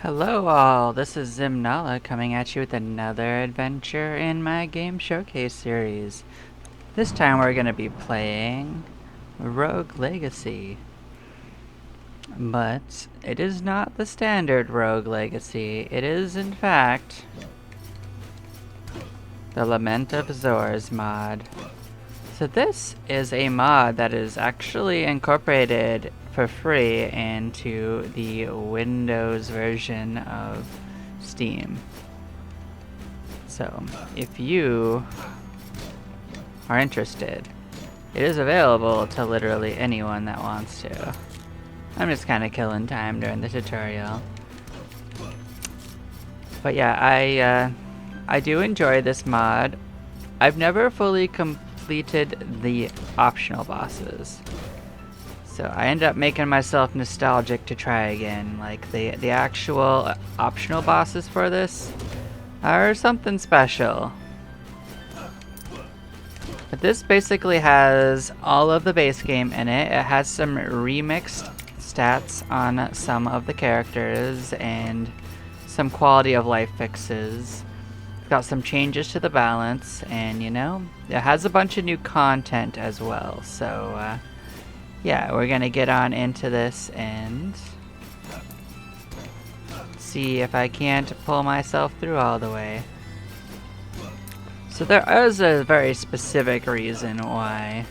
Hello all, this is Zimnala coming at you with another adventure in my game showcase series. This time we're going to be playing Rogue Legacy. But it is not the standard Rogue Legacy, it is in fact the Lament of Zors mod. So this is a mod that is actually incorporated for free into the Windows version of Steam. So if you are interested, it is available to literally anyone that wants to. I'm just kind of killing time during the tutorial. But yeah, I do enjoy this mod. I've never fully completed the optional bosses. So I end up making myself nostalgic to try again. Like the actual optional bosses for this are something special. But this basically has all of the base game in it. It has some remixed stats on some of the characters and some quality of life fixes. It's got some changes to the balance, and you know, it has a bunch of new content as well. So yeah, we're gonna get on into this and see if I can't pull myself through all the way. So there is a very specific reason why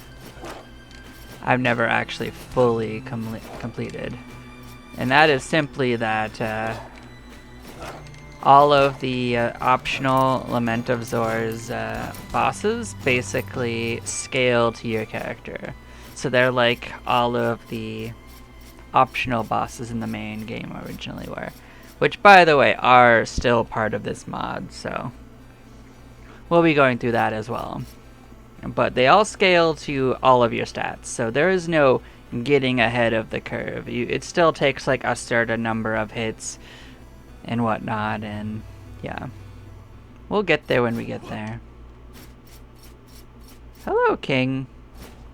I've never actually fully completed. And that is simply that all of the optional Lament of Zors bosses basically scale to your character. So they're like all of the optional bosses in the main game originally were. Which, by the way, are still part of this mod, so we'll be going through that as well. But they all scale to all of your stats, so there is no getting ahead of the curve. It still takes like a certain number of hits and whatnot, and yeah. We'll get there when we get there. Hello, King.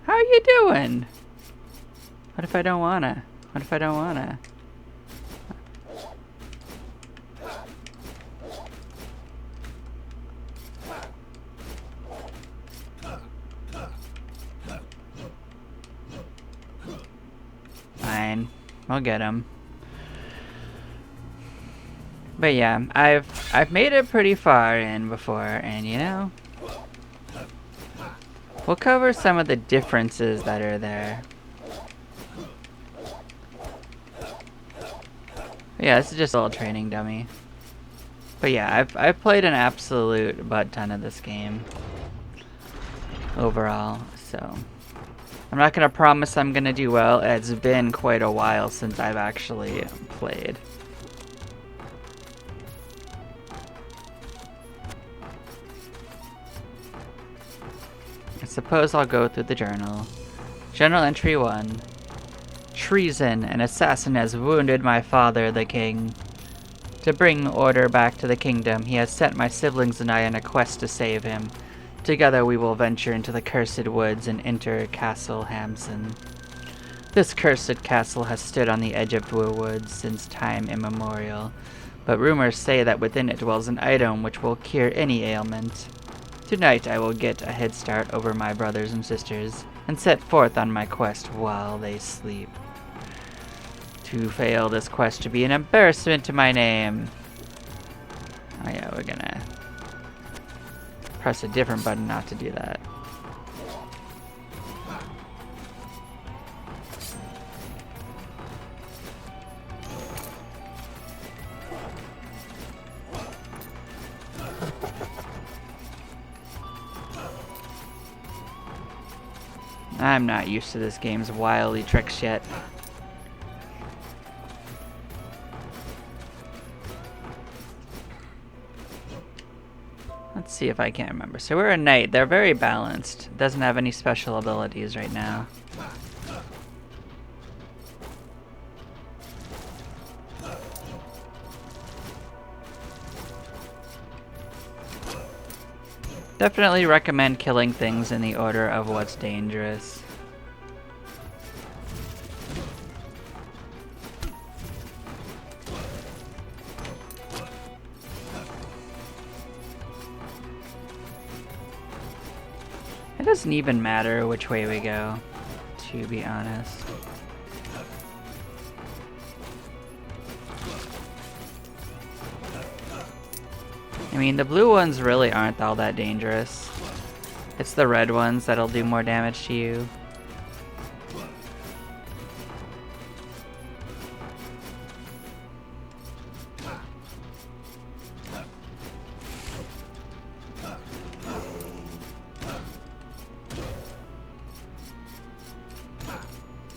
How are you doing? What if I don't wanna? What if I don't wanna? Fine. We'll get him. But yeah, I've made it pretty far in before, and you know, we'll cover some of the differences that are there. Yeah, this is just a little training dummy. But yeah, I've played an absolute butt ton of this game overall, so I'm not gonna promise I'm gonna do well. It's been quite a while since I've actually played. I suppose I'll go through the journal. Journal entry 1. Treason. An assassin has wounded my father, the king. To bring order back to the kingdom, he has sent my siblings and I on a quest to save him. Together we will venture into the cursed woods and enter Castle Hamson. This cursed castle has stood on the edge of the woods since time immemorial, but rumors say that within it dwells an item which will cure any ailment. Tonight I will get a head start over my brothers and sisters, and set forth on my quest while they sleep. To fail this quest to be an embarrassment to my name. Oh yeah, we're gonna press a different button not to do that. I'm not used to this game's wily tricks yet. Let's see if I can remember. So we're a knight. They're very balanced. Doesn't have any special abilities right now. Definitely recommend killing things in the order of what's dangerous. doesn't even matter which way we go, to be honest. I mean, the blue ones really aren't all that dangerous. It's the red ones that'll do more damage to you.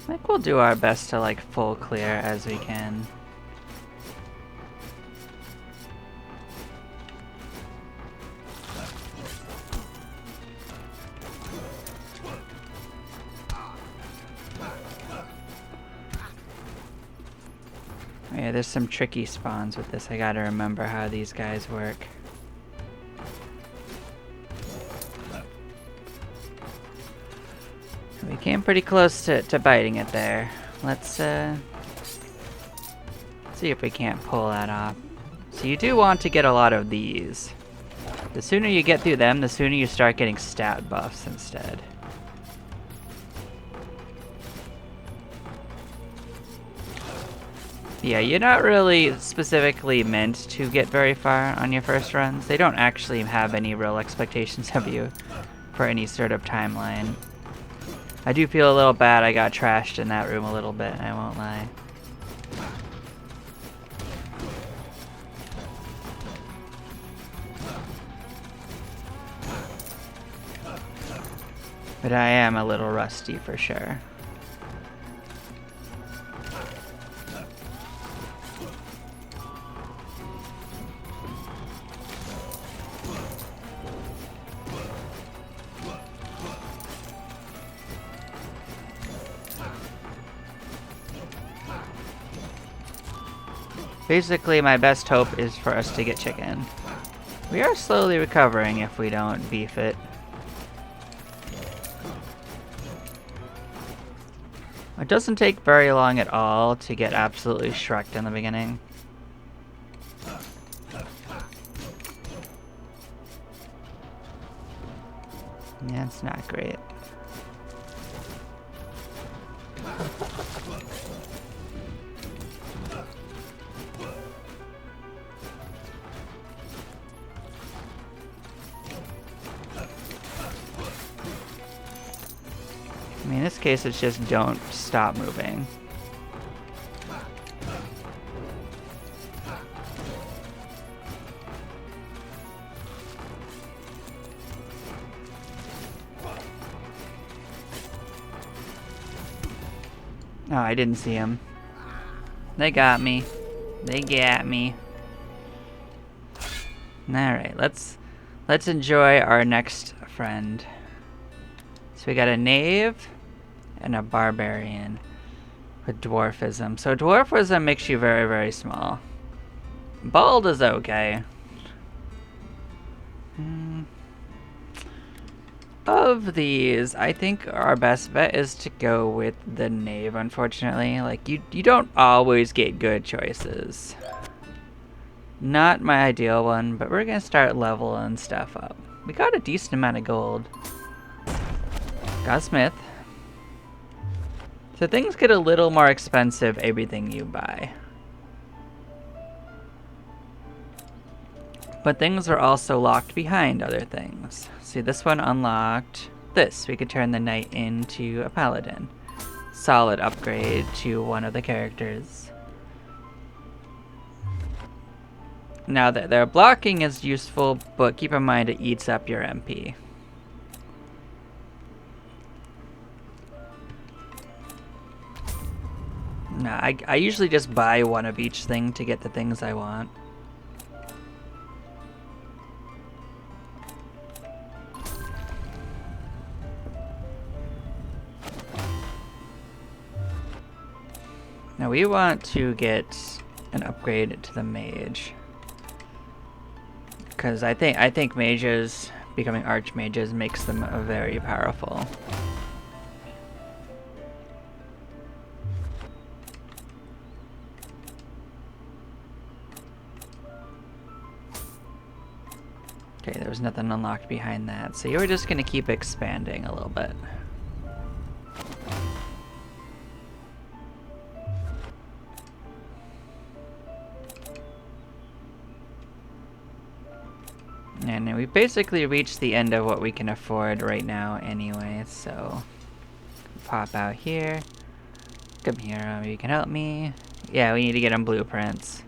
I think we'll do our best to like full clear as we can. Yeah, there's some tricky spawns with this. I gotta remember how these guys work. We came pretty close to biting it there. Let's see if we can't pull that off. So you do want to get a lot of these. The sooner you get through them, the sooner you start getting stat buffs instead. Yeah, you're not really specifically meant to get very far on your first runs. They don't actually have any real expectations of you for any sort of timeline. I do feel a little bad I got trashed in that room a little bit, I won't lie. But I am a little rusty for sure. Basically, my best hope is for us to get chicken. We are slowly recovering if we don't beef it. It doesn't take very long at all to get absolutely shreked in the beginning. Yeah, it's not great. I mean, in this case, it's just don't stop moving. Oh, I didn't see him. They got me. They got me. Alright, let's enjoy our next friend. So we got a knave and a barbarian with dwarfism. So dwarfism makes you very, very small. Bald is okay. Of these, I think our best bet is to go with the knave, unfortunately. Like, you don't always get good choices. Not my ideal one, but we're gonna start leveling stuff up. We got a decent amount of gold. Got a smith. So things get a little more expensive everything you buy. But things are also locked behind other things. See, this one unlocked this. We could turn the knight into a paladin. Solid upgrade to one of the characters. Now that their blocking is useful, but keep in mind it eats up your MP. Nah, I usually just buy one of each thing to get the things I want. Now we want to get an upgrade to the mage. Because I think mages, becoming archmages, makes them very powerful. Okay, there was nothing unlocked behind that, so you were just gonna keep expanding a little bit. And we basically reached the end of what we can afford right now anyway, so pop out here. Come here, you can help me. Yeah, we need to get them blueprints.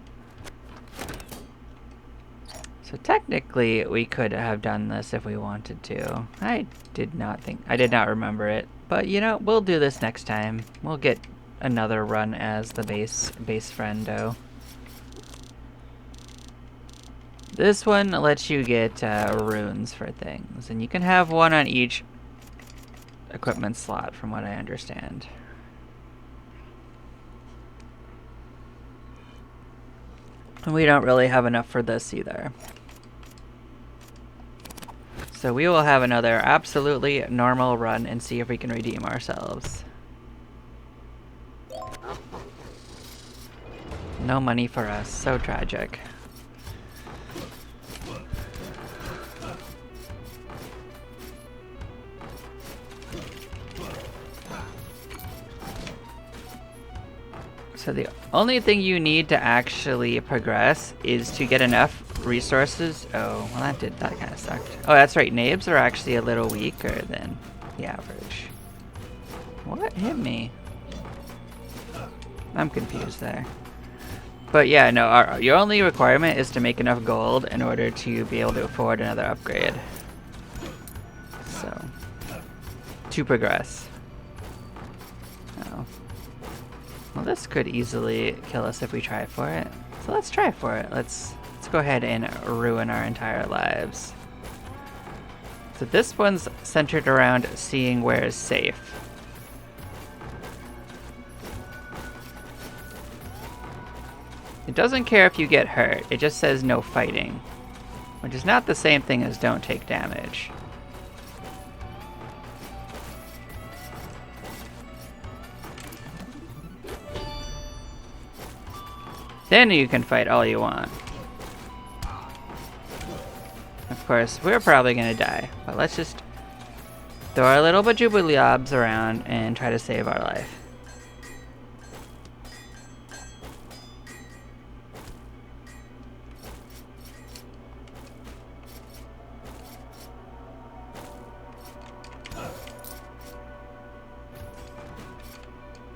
So technically, we could have done this if we wanted to. I did not remember it. But you know, we'll do this next time. We'll get another run as the base friendo. This one lets you get runes for things, and you can have one on each equipment slot from what I understand. And we don't really have enough for this either. So we will have another absolutely normal run and see if we can redeem ourselves. No money for us, so tragic. So the only thing you need to actually progress is to get enough resources. Oh, well that kind of sucked. Oh, that's right, knaves are actually a little weaker than the average. What hit me? I'm confused there. But yeah, no, your only requirement is to make enough gold in order to be able to afford another upgrade. So, to progress. Oh. Well, this could easily kill us if we try for it. So let's try for it. Let's go ahead and ruin our entire lives. So this one's centered around seeing where is safe. It doesn't care if you get hurt, it just says no fighting, which is not the same thing as don't take damage. Then you can fight all you want. Of course, we're probably gonna die, but let's just throw our little bajubiliobs around and try to save our life.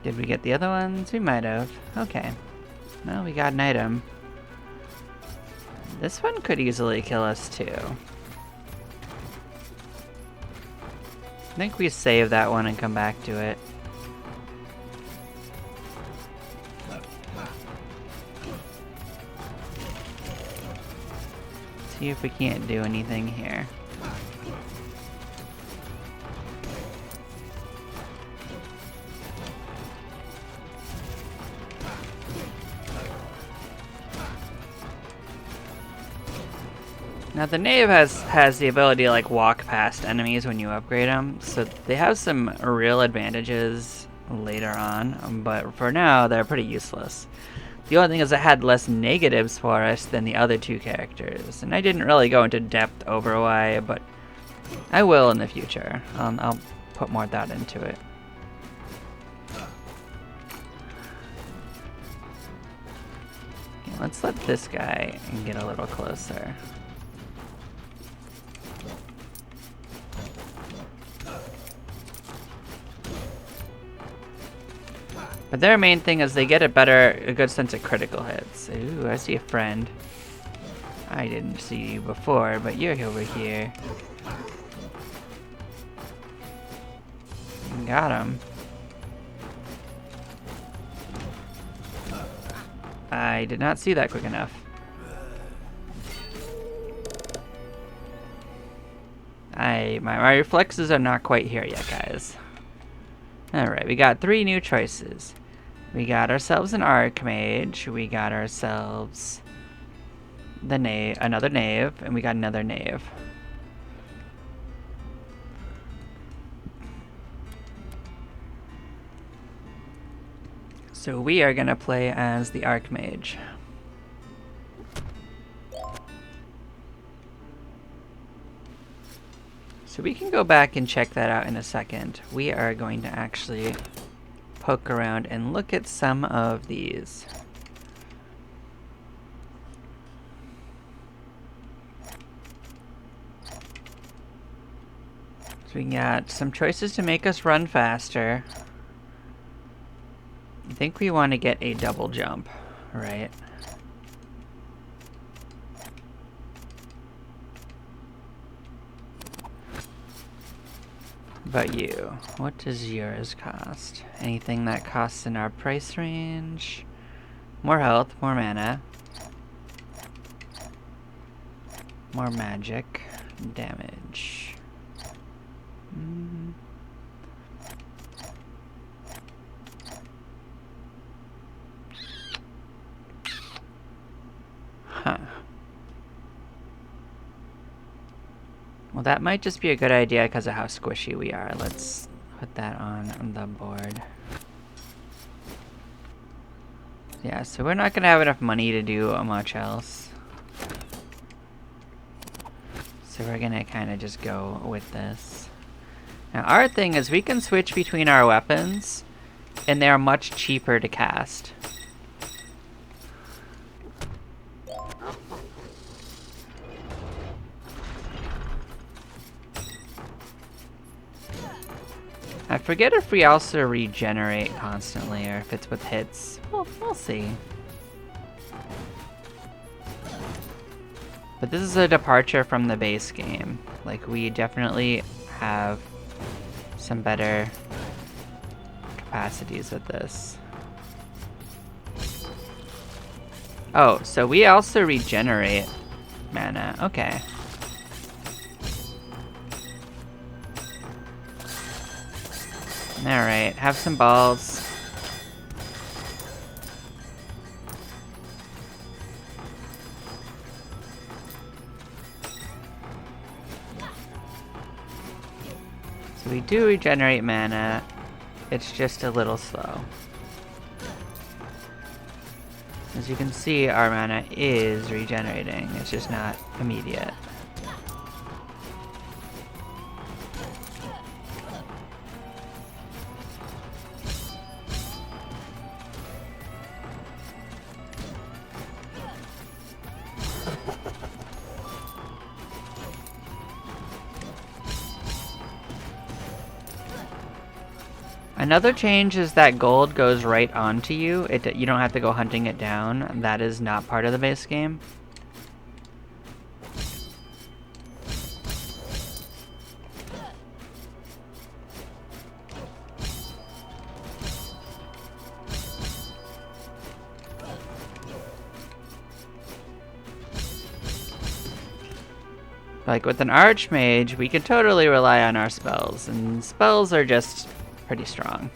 Did we get the other ones? We might have. Okay. Well, we got an item. This one could easily kill us too. I think we save that one and come back to it. See if we can't do anything here. Now the knave has the ability to like walk past enemies when you upgrade them, so they have some real advantages later on, but for now they're pretty useless. The only thing is it had less negatives for us than the other two characters, and I didn't really go into depth over why, but I will in the future. I'll put more thought into it. Okay, let's let this guy get a little closer. But their main thing is they get a good sense of critical hits. Ooh, I see a friend. I didn't see you before, but you're over here. Got him. I did not see that quick enough. My reflexes are not quite here yet, guys. Alright, we got 3 new choices. We got ourselves an Archmage, we got ourselves another knave, and we got another knave. So we are gonna play as the Archmage. So we can go back and check that out in a second. We are going to actually poke around and look at some of these. So we got some choices to make us run faster. I think we want to get a double jump, right? But you, what does yours cost? Anything that costs in our price range? More health, more mana. More magic. Damage. Huh. Well, that might just be a good idea because of how squishy we are. Let's put that on the board. Yeah, so we're not going to have enough money to do much else. So we're going to kind of just go with this. Now, our thing is we can switch between our weapons, and they are much cheaper to cast. I forget if we also regenerate constantly or if it's with hits. We'll see. But this is a departure from the base game. Like, we definitely have some better capacities with this. Oh, so we also regenerate mana. Okay. Alright, have some balls. So we do regenerate mana. It's just a little slow. As you can see, our mana is regenerating. It's just not immediate. Another change is that gold goes right onto you. You don't have to go hunting it down. That is not part of the base game. Like with an archmage, we can totally rely on our spells, and spells are just pretty strong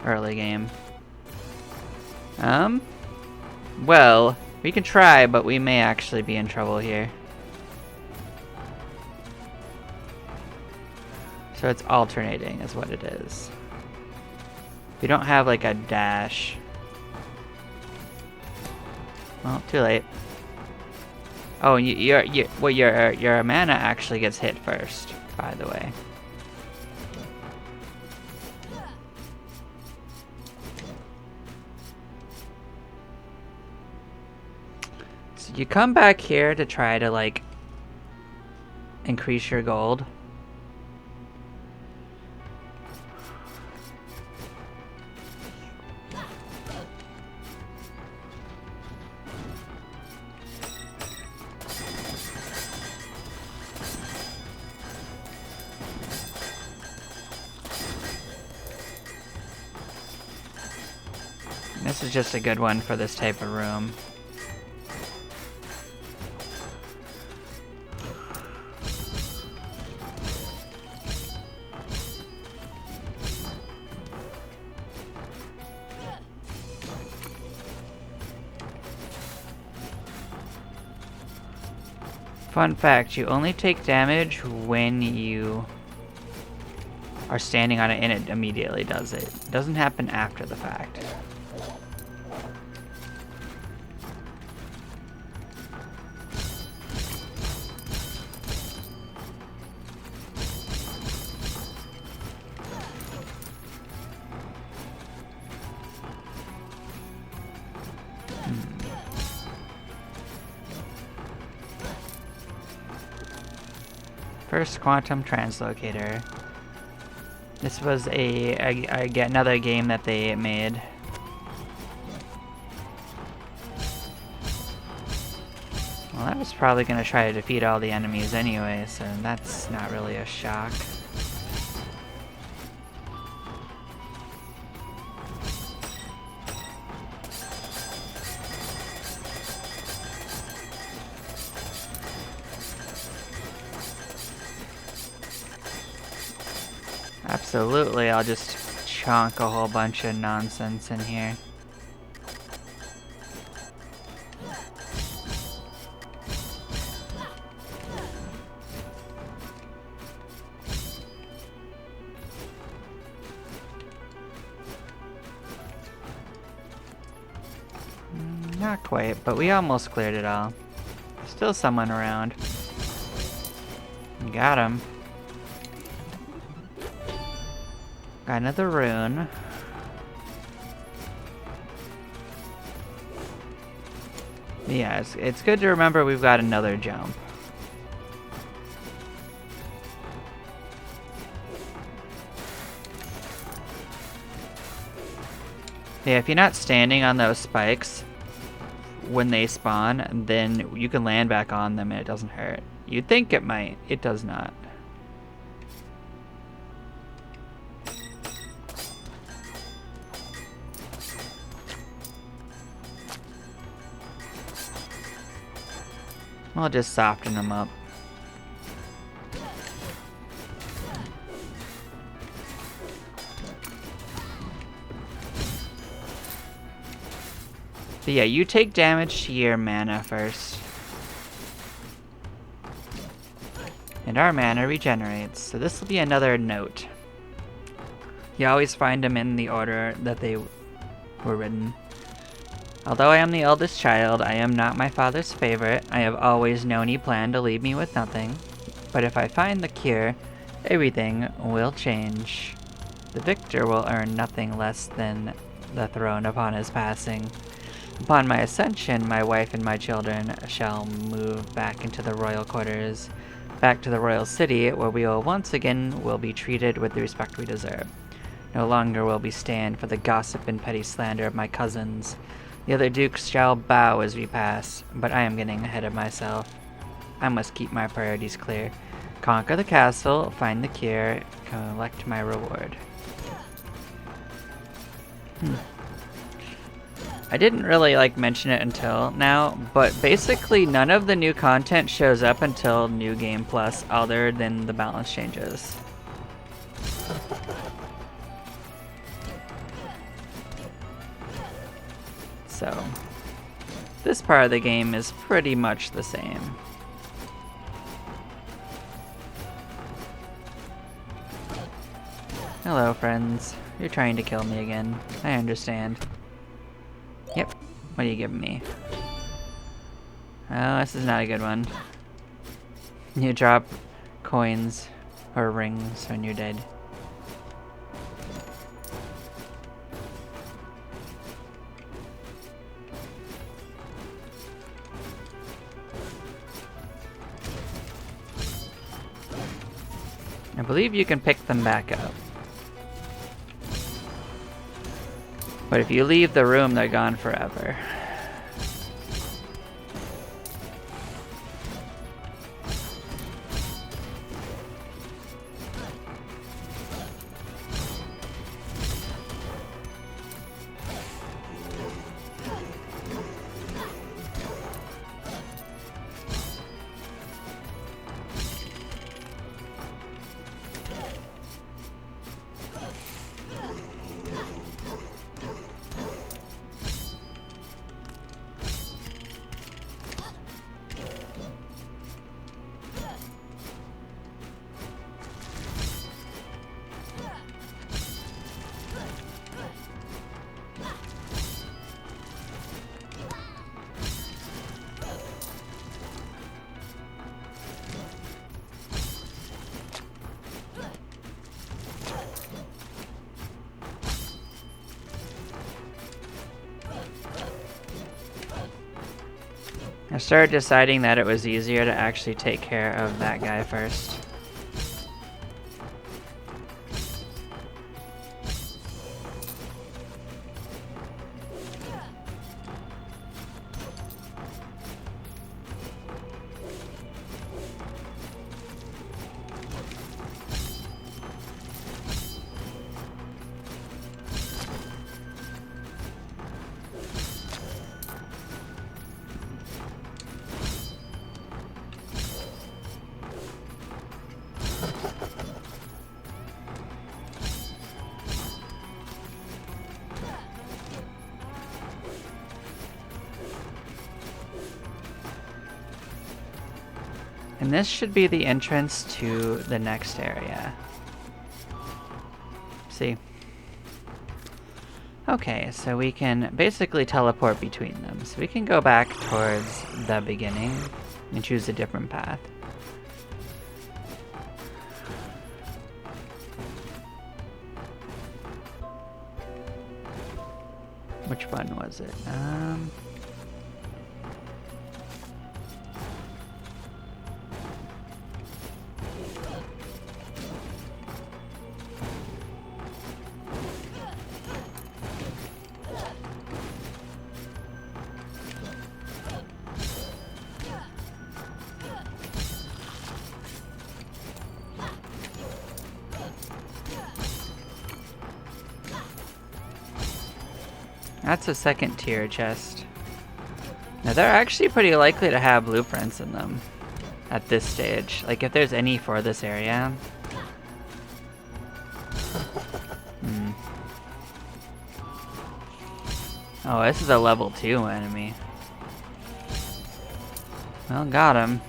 early game. Well, we can try, but we may actually be in trouble here. So it's alternating is what it is. We don't have like a dash. Well, too late. Oh, your mana actually gets hit first, by the way. So you come back here to try to like increase your gold. This is just a good one for this type of room. Fun fact, you only take damage when you are standing on it and it immediately does it. It doesn't happen after the fact. First quantum translocator. This was another game that they made. Well, I was probably going to try to defeat all the enemies anyway, so that's not really a shock. Absolutely, I'll just chonk a whole bunch of nonsense in here. Not quite, but we almost cleared it all. Still someone around. Got him. Got another rune. Yeah, it's good to remember we've got another jump. Yeah, if you're not standing on those spikes when they spawn, then you can land back on them and it doesn't hurt. You'd think it might. It does not. I'll just soften them up. But yeah, you take damage to your mana first. And our mana regenerates, so this will be another note. You always find them in the order that they were written. Although I am the eldest child, I am not my father's favorite. I have always known he planned to leave me with nothing. But if I find the cure, everything will change. The victor will earn nothing less than the throne upon his passing. Upon my ascension, my wife and my children shall move back into the royal quarters, back to the royal city, where we will once again be treated with the respect we deserve. No longer will we stand for the gossip and petty slander of my cousins. The other dukes shall bow as we pass, but I am getting ahead of myself. I must keep my priorities clear. Conquer the castle, find the cure, collect my reward. I didn't really mention it until now, but basically none of the new content shows up until New Game Plus, other than the balance changes. So, this part of the game is pretty much the same. Hello, friends. You're trying to kill me again. I understand. Yep. What are you giving me? Oh, this is not a good one. You drop coins or rings when you're dead. I believe you can pick them back up. But if you leave the room, they're gone forever. I started deciding that it was easier to actually take care of that guy first. And this should be the entrance to the next area. See? Okay, so we can basically teleport between them. So we can go back towards the beginning and choose a different path. Which one was it? That's a second tier chest. Now they're actually pretty likely to have blueprints in them at this stage. Like if there's any for this area. Oh, this is a level 2 enemy. Well, got him.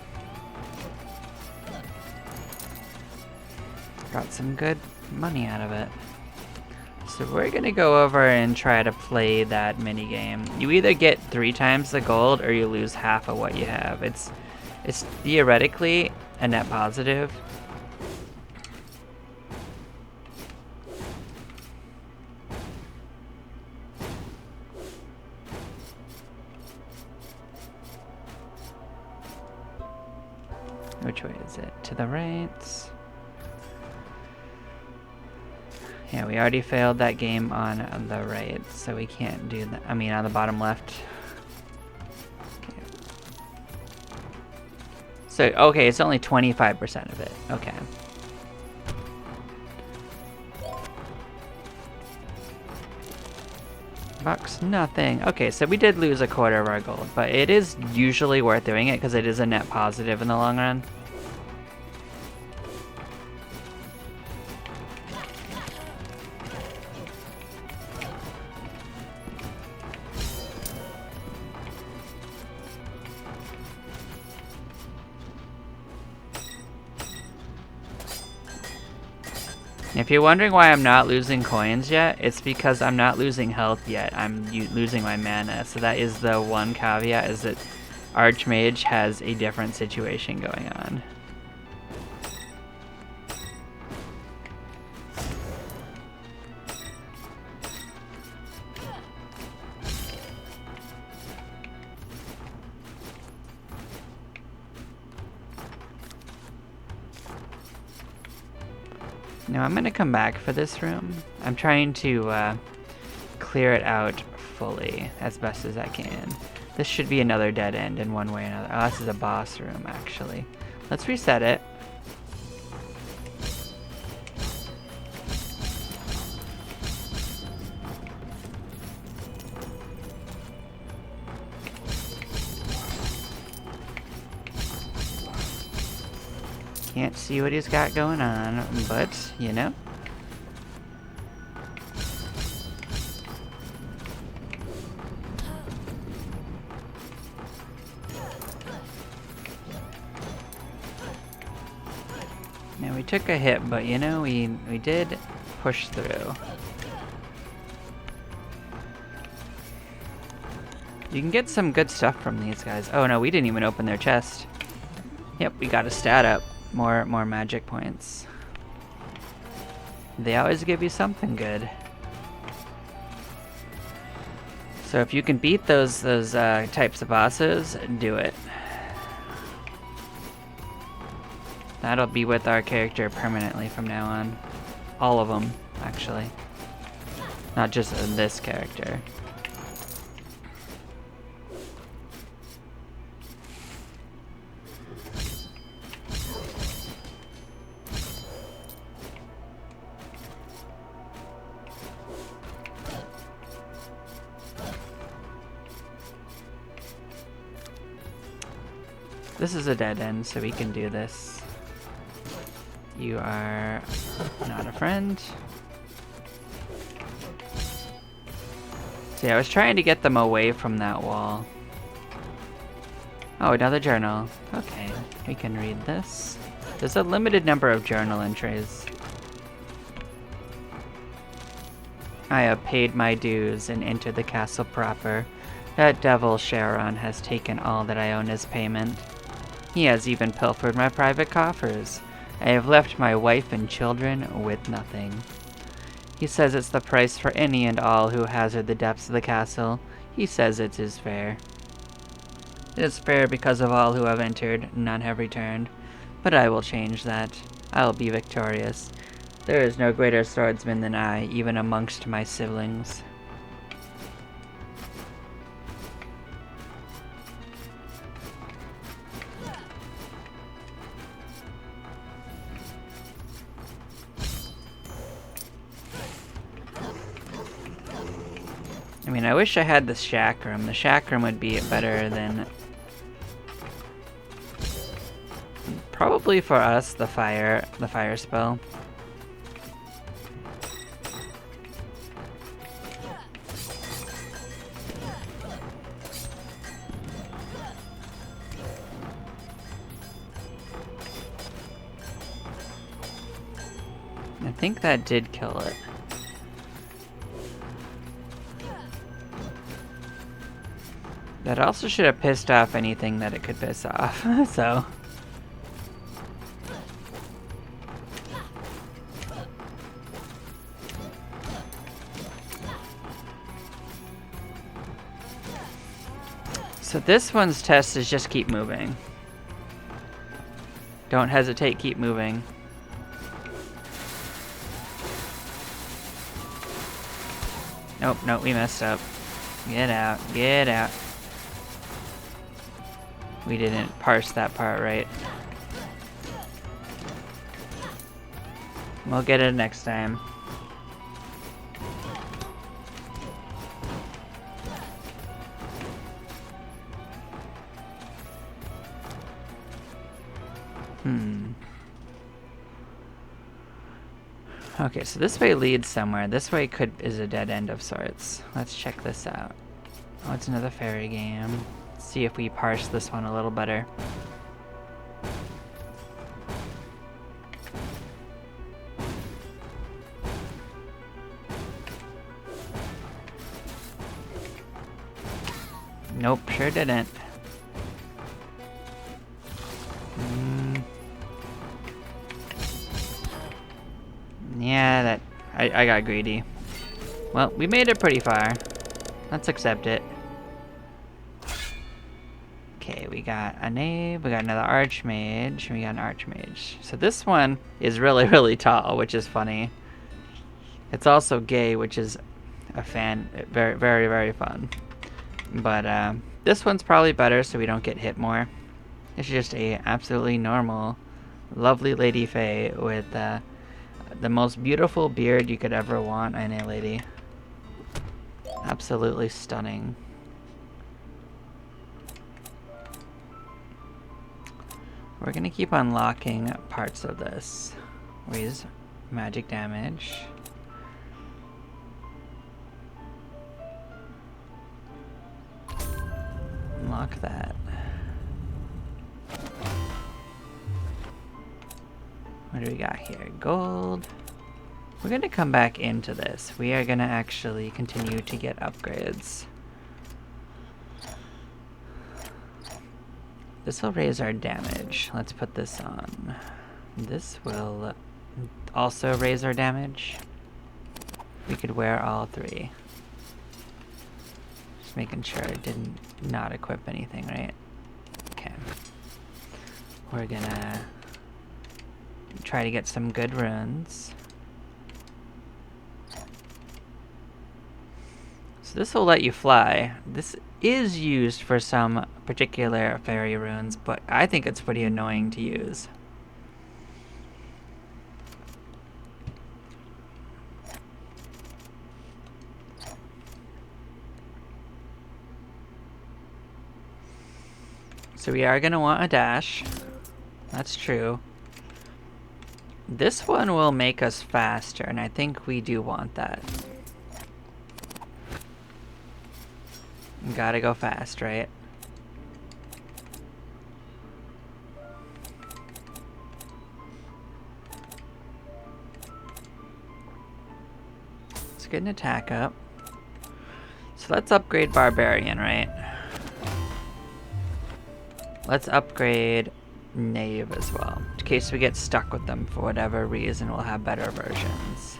Got some good money out of it. So we're gonna go over and try to play that mini game. You either get 3 times the gold or you lose half of what you have. It's theoretically a net positive. Which way is it? To the right. Yeah, we already failed that game on the right, so we can't do that. I mean, on the bottom left. Okay. So, okay, it's only 25% of it. Okay. Bucks, nothing. Okay, so we did lose a quarter of our gold, but it is usually worth doing it because it is a net positive in the long run. If you're wondering why I'm not losing coins yet, it's because I'm not losing health yet. I'm losing my mana. So that is the one caveat, is that Archmage has a different situation going on. Now I'm gonna come back for this room. I'm trying to clear it out fully as best as I can. This should be another dead end in one way or another. Oh, this is a boss room actually. Let's reset it. Can't see what he's got going on, but, you know. Now we took a hit, but you know, we did push through. You can get some good stuff from these guys. Oh no, we didn't even open their chest. Yep, we got a stat up. More magic points. They always give you something good. So if you can beat those types of bosses, do it. That'll be with our character permanently from now on. All of them, actually. Not just this character. This is a dead end, so we can do this. You are not a friend. See, I was trying to get them away from that wall. Oh, another journal. Okay, we can read this. There's a limited number of journal entries. I have paid my dues and entered the castle proper. That devil Charon has taken all that I own as payment. He has even pilfered my private coffers. I have left my wife and children with nothing. He says it's the price for any and all who hazard the depths of the castle. He says it is fair. It is fair because of all who have entered, none have returned. But I will change that. I will be victorious. There is no greater swordsman than I, even amongst my siblings. I mean, I wish I had the shack room. The shack room would be better than... Probably for us, the fire spell. I think that did kill it. That also should have pissed off anything that it could piss off, so... So this one's test is just keep moving. Don't hesitate, keep moving. Nope, nope, we messed up. Get out, get out. We didn't parse that part right. We'll get it next time. Okay, so this way leads somewhere. This way is a dead end of sorts. Let's check this out. Oh, it's another fairy game. Let's see if we parse this one a little better. Nope, sure didn't. Yeah, that... I got greedy. Well, we made it pretty far. Let's accept it. Okay, we got a knave, we got another archmage, we got an archmage. So this one is really, really tall, which is funny. It's also gay, which is a fan, very, very, very fun. But this one's probably better so we don't get hit more. It's just a absolutely normal, lovely lady fae with the most beautiful beard you could ever want in a lady. Absolutely stunning. We're gonna keep unlocking parts of this. Raise magic damage. Unlock that. What do we got here? Gold. We're gonna come back into this. We are gonna actually continue to get upgrades. This will raise our damage. Let's put this on. This will also raise our damage. We could wear all three. Just making sure I didn't not equip anything, right? Okay. We're gonna try to get some good runes. So this will let you fly. This is used for some particular fairy runes, but I think it's pretty annoying to use. So we are going to want a dash. That's true. This one will make us faster, and I think we do want that. Gotta go fast, right? let's get an attack up. So let's upgrade Barbarian, right? Let's upgrade Knave as well. In case we get stuck with them for whatever reason, we'll have better versions.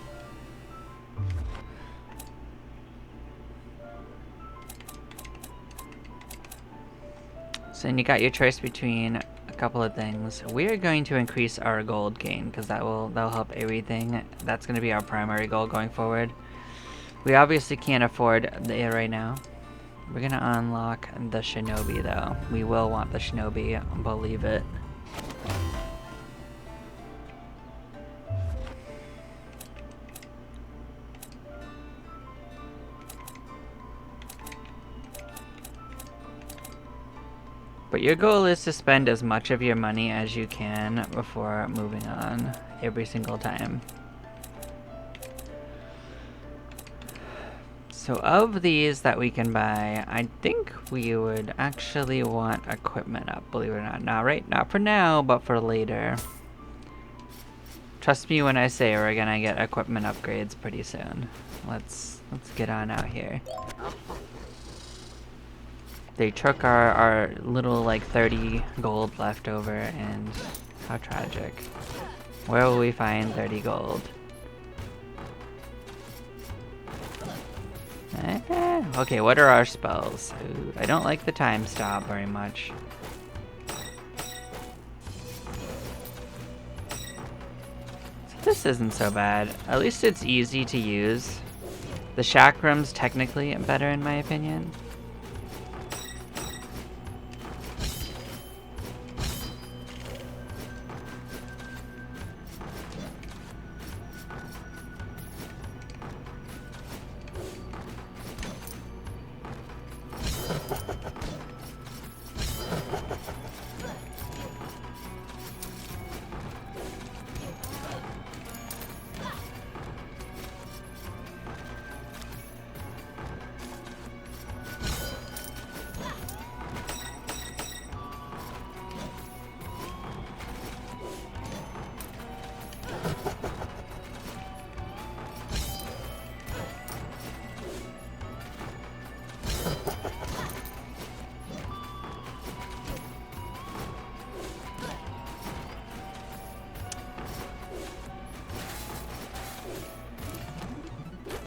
So then you got your choice between a couple of things. We are going to increase our gold gain because that'll help everything. That's going to be our primary goal going forward. We obviously can't afford it right now. We're going to unlock the Shinobi though. We will want the Shinobi, believe it. But your goal is to spend as much of your money as you can before moving on every single time. So of these that we can buy, I think we would actually want equipment up, believe it or not. Not for now, but for later. Trust me when I say we're gonna get equipment upgrades pretty soon. Let's get on out here. They took our little like 30 gold left over, and how tragic. Where will we find 30 gold? Okay, what are our spells? Ooh, I don't like the time stop very much. So this isn't so bad. At least it's easy to use. The chakram's technically better in my opinion.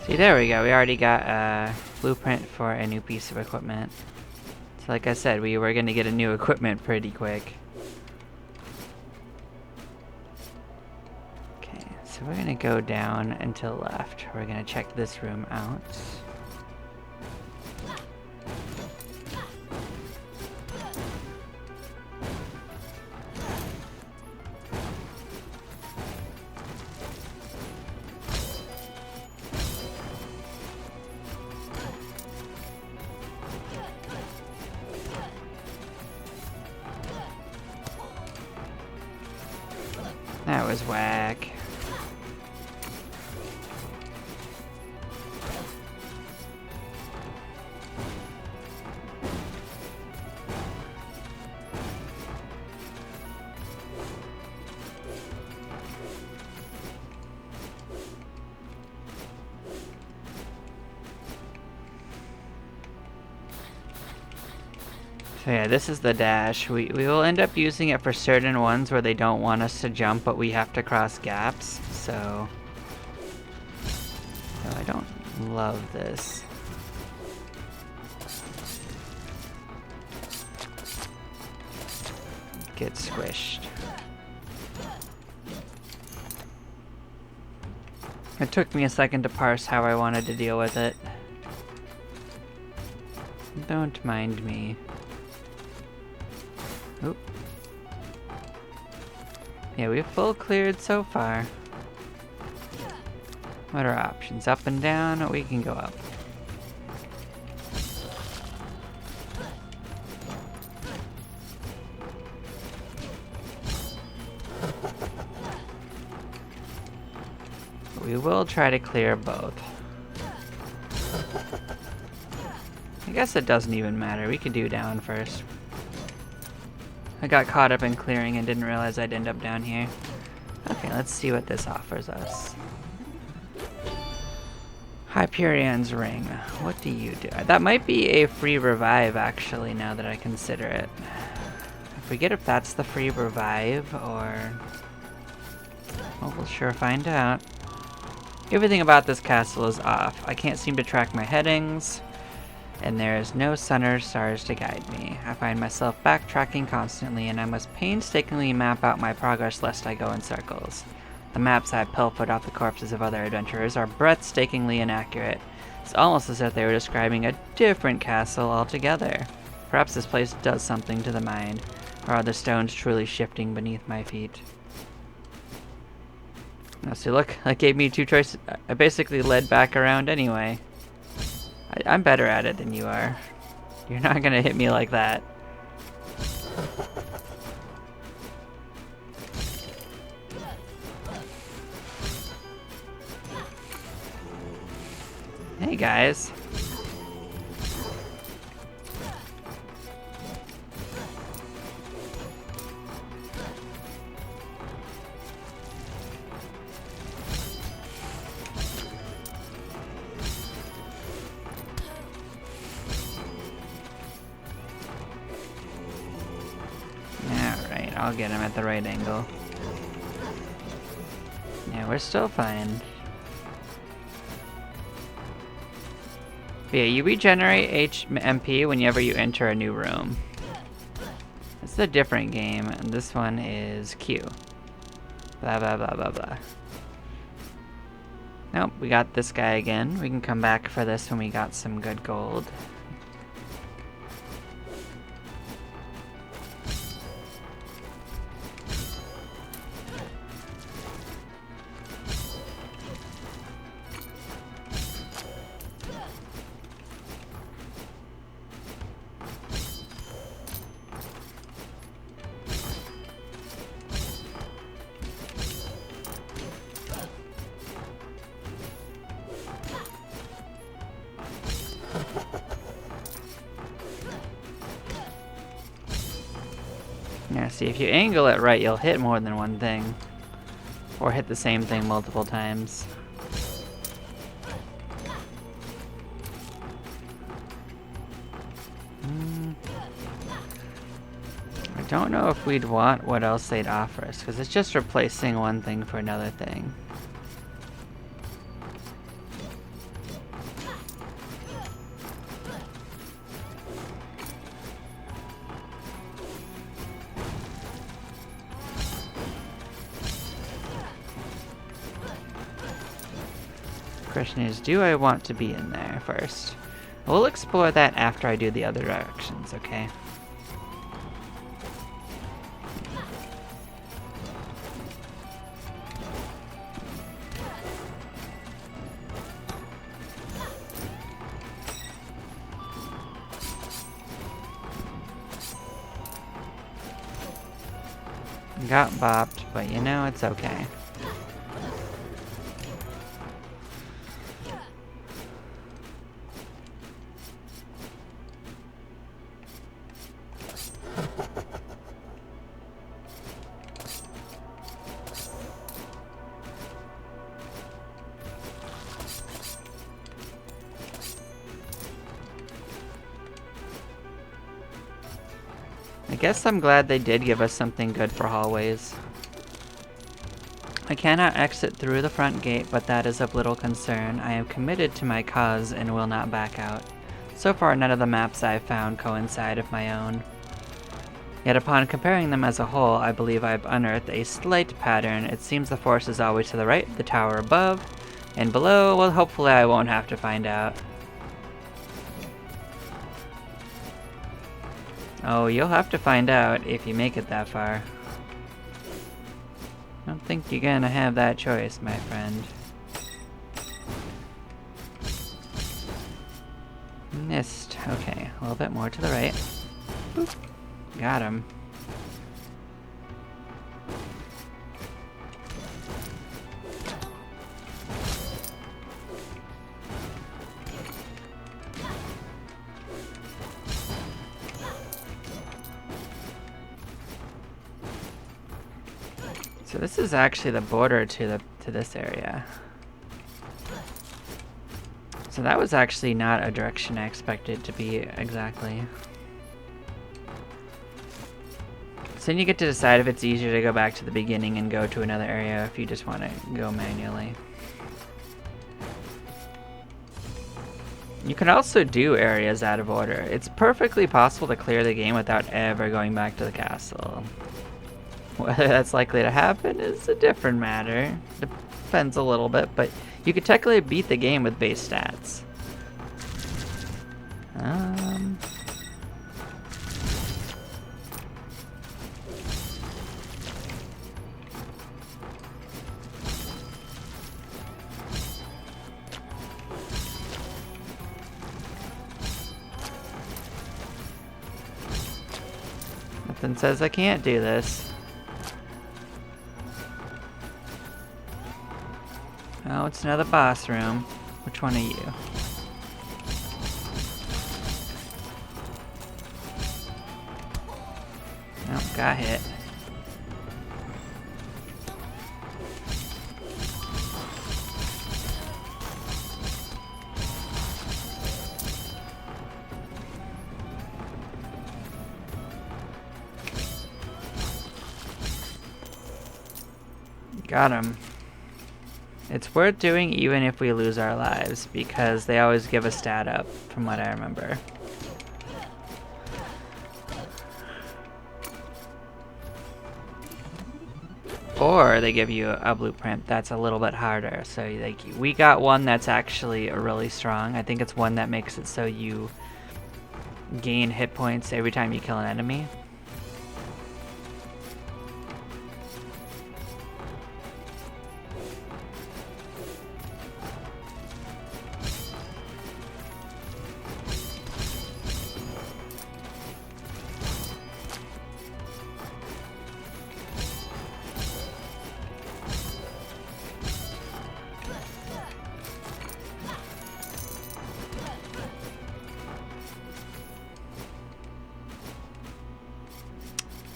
See, there we go. We already got a blueprint for a new piece of equipment. So like I said, we were going to get a new equipment pretty quick. Okay, so we're going to go down and to the left. We're going to check this room out. That was whack. So yeah, this is the dash. We will end up using it for certain ones where they don't want us to jump, but we have to cross gaps, so I don't love this. Get squished. It took me a second to parse how I wanted to deal with it. Don't mind me. Oop. Yeah, we've full cleared so far. What are options? Up and down? We can go up. We will try to clear both. I guess it doesn't even matter. We could do down first. I got caught up in clearing and didn't realize I'd end up down here. Okay, let's see what this offers us. Hyperion's Ring. What do you do? That might be a free revive, actually, now that I consider it. I forget if that's the free revive, or... well, we'll sure find out. Everything about this castle is off. I can't seem to track my headings, and there is no sun or stars to guide me. I find myself backtracking constantly, and I must painstakingly map out my progress lest I go in circles. The maps I've pilfered off the corpses of other adventurers are breathtakingly inaccurate. It's almost as if they were describing a different castle altogether. Perhaps this place does something to the mind, or are the stones truly shifting beneath my feet? Now see, look, that gave me two choices. I basically led back around anyway. I'm better at it than you are. You're not gonna hit me like that. Hey guys. Alright, I'll get him at the right angle. Yeah, we're still fine. But yeah, you regenerate MP whenever you enter a new room. It's a different game, and this one is Q. Blah, blah, blah, blah, blah. Nope, we got this guy again. We can come back for this when we got some good gold. Yeah, see, if you angle it right, you'll hit more than one thing. Or hit the same thing multiple times. I don't know if we'd want what else they'd offer us, because it's just replacing one thing for another thing. Question is, do I want to be in there first? We'll explore that after I do the other directions, okay? Got bopped, but you know, it's okay. I guess I'm glad they did give us something good for hallways. I cannot exit through the front gate, but that is of little concern. I am committed to my cause and will not back out. So far, none of the maps I have found coincide with my own. Yet upon comparing them as a whole, I believe I have unearthed a slight pattern. It seems the forest is always to the right, the tower above, and below, well, hopefully I won't have to find out. Oh, you'll have to find out if you make it that far. I don't think you're gonna have that choice, my friend. Missed. Okay, a little bit more to the right. Boop. Got him. So this is actually the border to this area. So that was actually not a direction I expected to be exactly. So then you get to decide if it's easier to go back to the beginning and go to another area if you just want to go manually. You can also do areas out of order. It's perfectly possible to clear the game without ever going back to the castle. Whether that's likely to happen is a different matter. Depends a little bit, but you could technically beat the game with base stats. Nothing says I can't do this. Oh, it's another boss room. Which one are you? Nope, got hit. Got him. It's worth doing even if we lose our lives, because they always give a stat up, from what I remember. Or they give you a blueprint that's a little bit harder. So like, we got one that's actually really strong. I think it's one that makes it so you gain hit points every time you kill an enemy.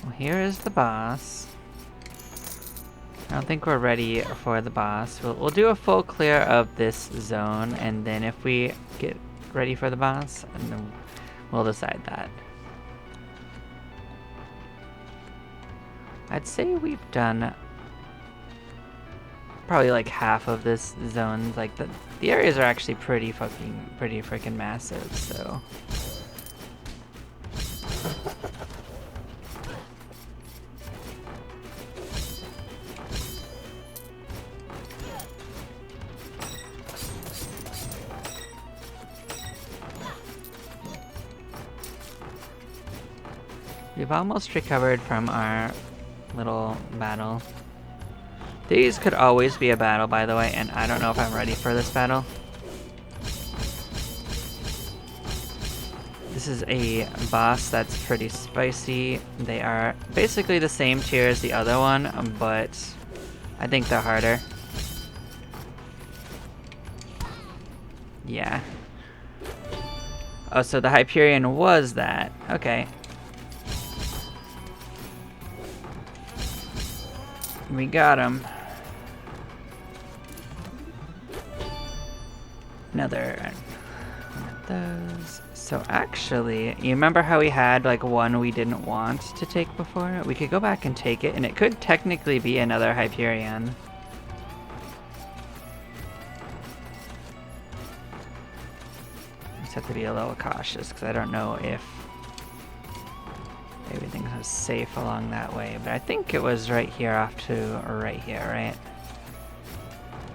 Well, here is the boss. I don't think we're ready for the boss. We'll do a full clear of this zone, and then if we get ready for the boss, and then we'll decide that. I'd say we've done probably like half of this zone. Like the areas are actually pretty freaking massive, so. We've almost recovered from our little battle. These could always be a battle, by the way, and I don't know if I'm ready for this battle. This is a boss that's pretty spicy. They are basically the same tier as the other one, but I think they're harder. Yeah. Oh, so the Hyperion was that. Okay. We got him. Another one of those. So actually, you remember how we had like one we didn't want to take before? We could go back and take it, and it could technically be another Hyperion. Just have to be a little cautious, because I don't know if everything was safe along that way, but I think it was right here off to right here, right?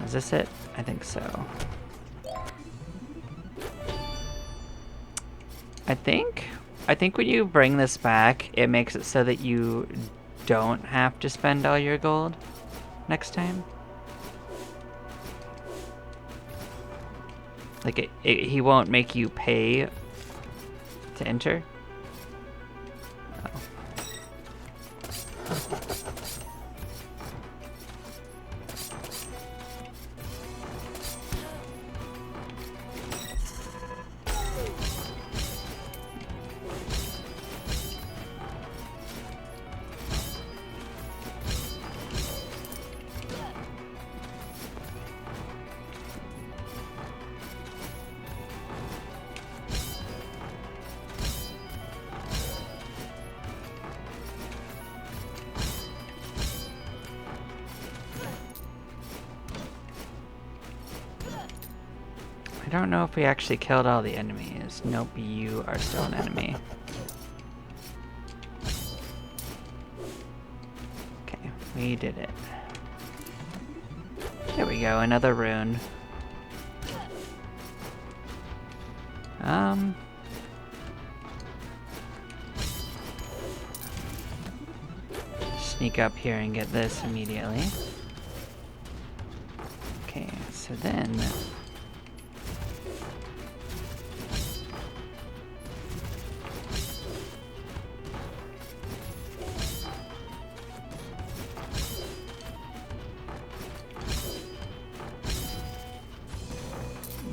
Is this it? I think so. I think when you bring this back, it makes it so that you don't have to spend all your gold next time. Like he won't make you pay to enter. I don't know if we actually killed all the enemies. Nope, you are still an enemy. Okay, we did it. There we go, another rune. Sneak up here and get this immediately. Okay, so then...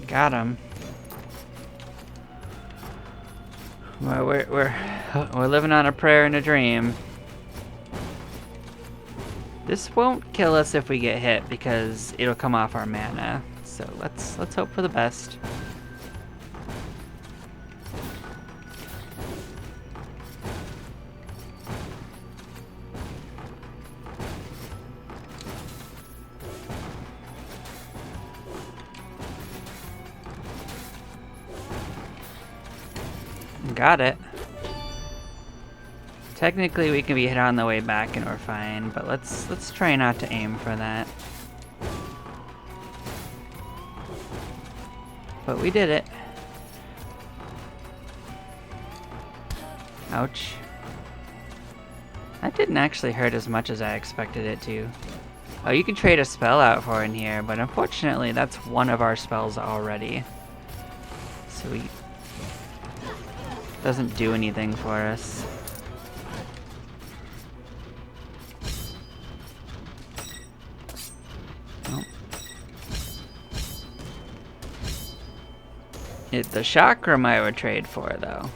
Got him. Well, we're living on a prayer and a dream. This won't kill us if we get hit because it'll come off our mana. So let's hope for the best. Got it. Technically we can be hit on the way back and we're fine, but let's try not to aim for that. But we did it. Ouch. That didn't actually hurt as much as I expected it to. Oh, you can trade a spell out for in here, but unfortunately that's one of our spells already. So we... doesn't do anything for us. Oh. It's the chakram I would trade for, though.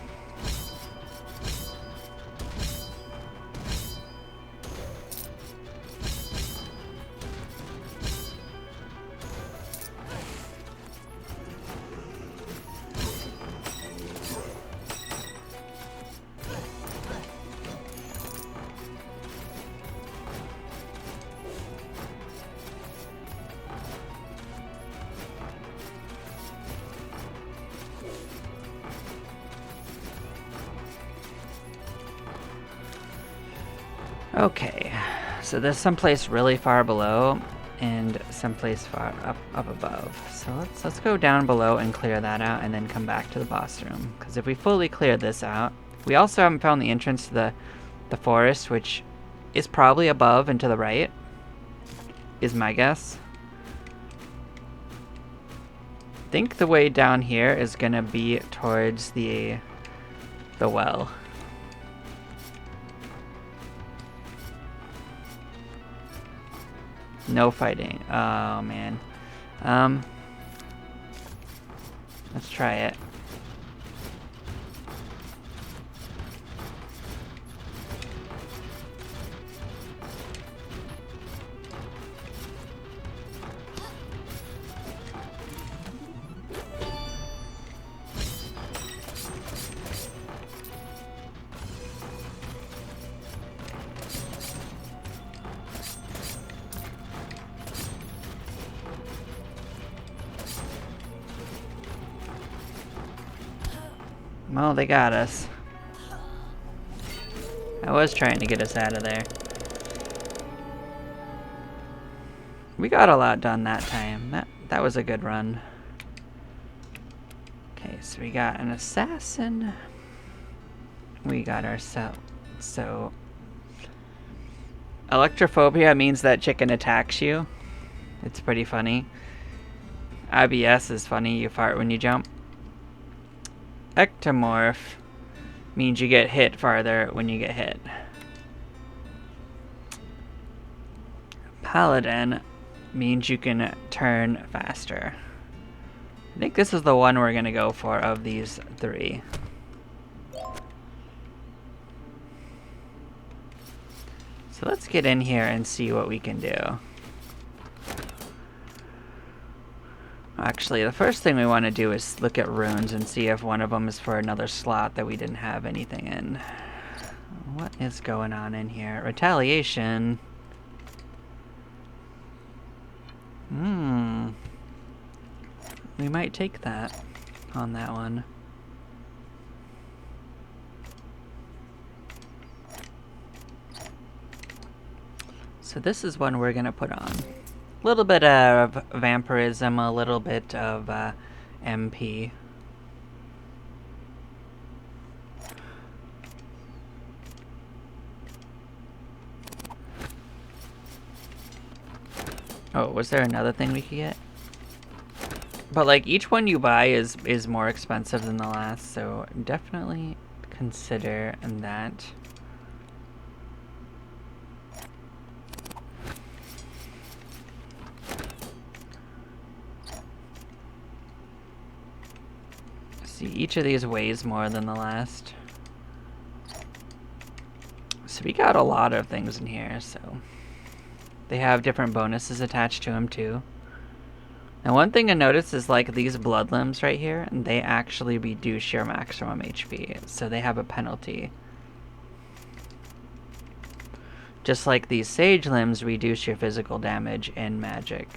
Okay, so there's someplace really far below and someplace far up above. So let's go down below and clear that out and then come back to the boss room. Because if we fully clear this out, we also haven't found the entrance to the forest, which is probably above and to the right, is my guess. I think the way down here is gonna be towards the well. No fighting. Oh, man. Let's try it. Well, they got us. I was trying to get us out of there. We got a lot done that time. That was a good run. Okay, so we got an assassin. We got ourselves. So electrophobia means that chicken attacks you. It's pretty funny. IBS is funny, you fart when you jump. Ectomorph means you get hit farther when you get hit. Paladin means you can turn faster. I think this is the one we're gonna go for of these three. So let's get in here and see what we can do. Actually, the first thing we want to do is look at runes and see if one of them is for another slot that we didn't have anything in. What is going on in here? Retaliation. we might take that on that one. So this is one we're gonna put on. A little bit of vampirism, a little bit of MP. Oh, was there another thing we could get? But like each one you buy is more expensive than the last, so definitely consider that. See, each of these weighs more than the last. So we got a lot of things in here, so they have different bonuses attached to them too. Now one thing I noticed is like these blood limbs right here, and they actually reduce your maximum HP, so they have a penalty. Just like these sage limbs reduce your physical damage and magic.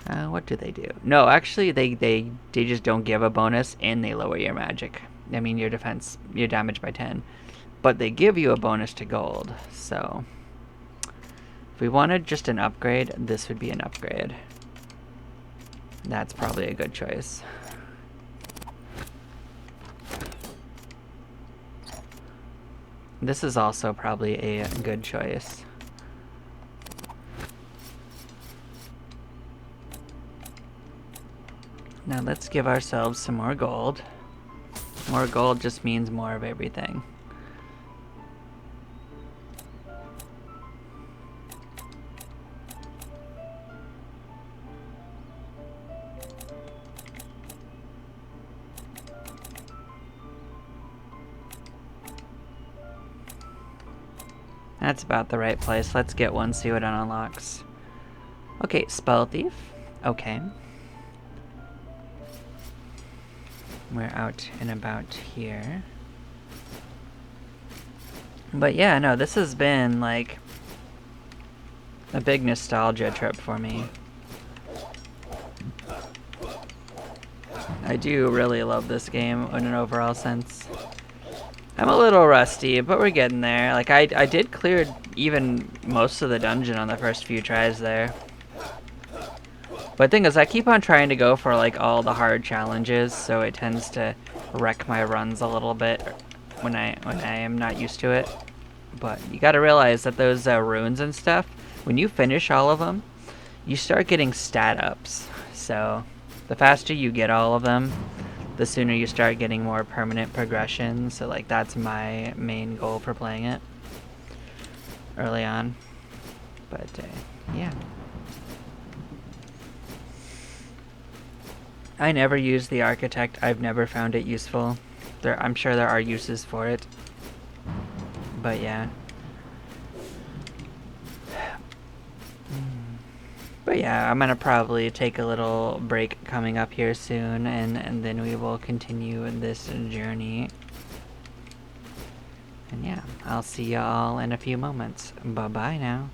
What do they do? No, actually they just don't give a bonus and they lower your magic. I mean your defense, your damage by 10. But they give you a bonus to gold, so if we wanted just an upgrade, this would be an upgrade. That's probably a good choice. This is also probably a good choice. Now let's give ourselves some more gold. More gold just means more of everything. That's about the right place. Let's get one, see what it unlocks. Okay, Spell Thief. Okay. We're out and about here. But yeah, no, this has been like a big nostalgia trip for me. I do really love this game in an overall sense. I'm a little rusty, but we're getting there. Like, I did clear even most of the dungeon on the first few tries there. But the thing is, I keep on trying to go for, like, all the hard challenges, so it tends to wreck my runs a little bit when I am not used to it. But you gotta realize that those runes and stuff, when you finish all of them, you start getting stat ups. So, the faster you get all of them, the sooner you start getting more permanent progression. So like that's my main goal for playing it early on. But yeah. I never use the architect. I've never found it useful. I'm sure there are uses for it. But yeah. But yeah, I'm gonna probably take a little break coming up here soon, and then we will continue this journey. And yeah, I'll see y'all in a few moments. Bye-bye now.